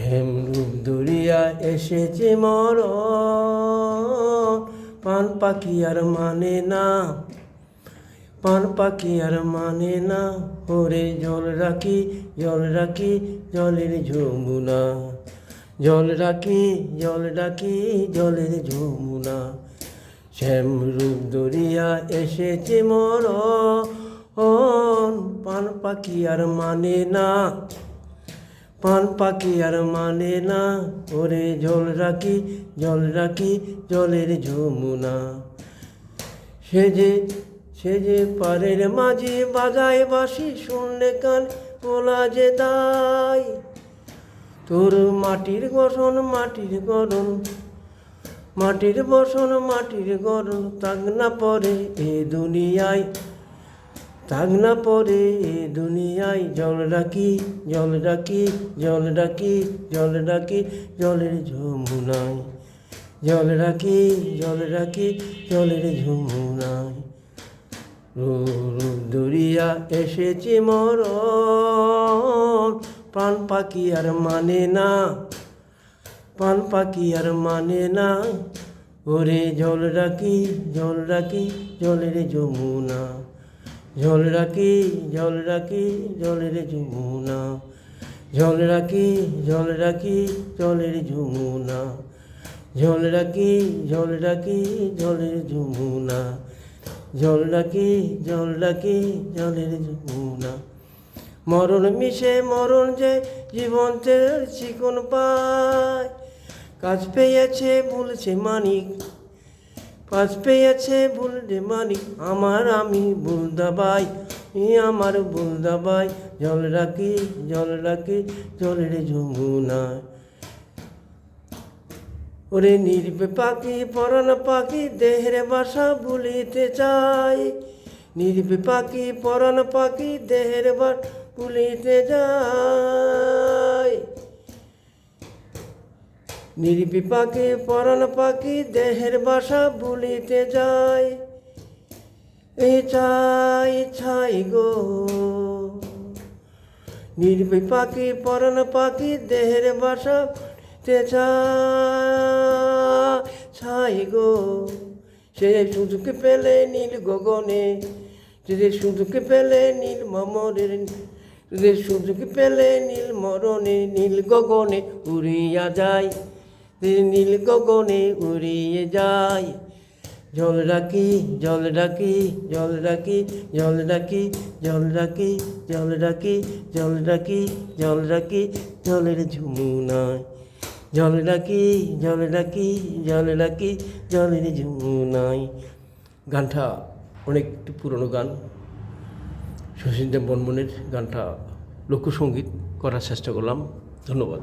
হেমরূপ দরিয়া এসেছে মরণ, পান পাখি আর মানে না, পান পাখি আর মানে না। ওরে জল রাখি, জল রাখি, জলের যমুনা, জল রাখি, জল রাখি, জলের যমুনা। শ্যামরূপ দরিয়া এসেছে মরণ, পান পাখি আর মানে না, পান পাখি আর মানে না। ওরে জল রাখি, জল রাখি, জলের যমুনা। সে যে পারের মাঝি বাজায় বাঁশি, শুনলে কান পোলা যে দায়। তোর মাটির গঠন, মাটির গড়ন, মাটির বসন, মাটির গড়ন। তাক না পরে এ দুনিয়ায়, তাক না পরে এ দুনিয়ায়। জল রাখি, জল রাখি, জল রাখি, জল রাখি, জলের যমুনায়। জল রাখি, জল রাখি, জলের যমুনায়। রূপ দরিয়া এসেছে মরণ, প্রাণ পাখি আর মানে না, প্রাণ পাখি আর মানে না। ওরে জল রাখি, জল রাখি, জলের যমুনা। জল রাখি, জল রাখি, জলের যমুনা। জল রাখি, জল রাখি, জলের যমুনা। জল রাখি, জল রাখি, জলের যমুনা। জল রাখি, জল রাখি, জলের যমুনা। মরণ মিশে মরণ যে জীবন্তের চিকন পায়। কাজ পেয়েছে বলছে মানিক, কাজ পেয়েছে বলছে মানিক। আমার আমি বুলদাবাই, আমার বুলদাবাই। জল রাখি, জল রাখি, জলের যমুনা। ওরে নির্বে পাখি, পরাণ পাখি, দেহের বাসা ভুলিতে চাই। নির্বে পাখি, পরাণ পাখি, দেহের বাসা ভুলিতে যায়। নির্বে পাখি, পরাণ পাখি, দেহের বাসা ভুলিতে যায়। এই চাই ছাই গো, নির্বে পাখি, পরাণ পাখি, দেহের বাসা ছাই গো। সে সুযোগ পেলে নীল গগনে, যে সুযোগ পেলে নীল মমরের, যে সুযোগ পেলে নীল মরণে, নীল গগনে উড়িয়া যায়, নীল গগনে উড়িয়ে যায়। জল রাখি, জল রাখি, জল রাখি, জল রাখি, জল রাখি, জল রাখি, জল রাখি, জল রাখি, জলের যমুনায়। জল রাখি, জল রাখি, জল রাখি, জলের যমুনায়। গানটা অনেক পুরনো গান, শচীন দেব বর্মনের গানটা লোকসঙ্গীত করার চেষ্টা করলাম। ধন্যবাদ।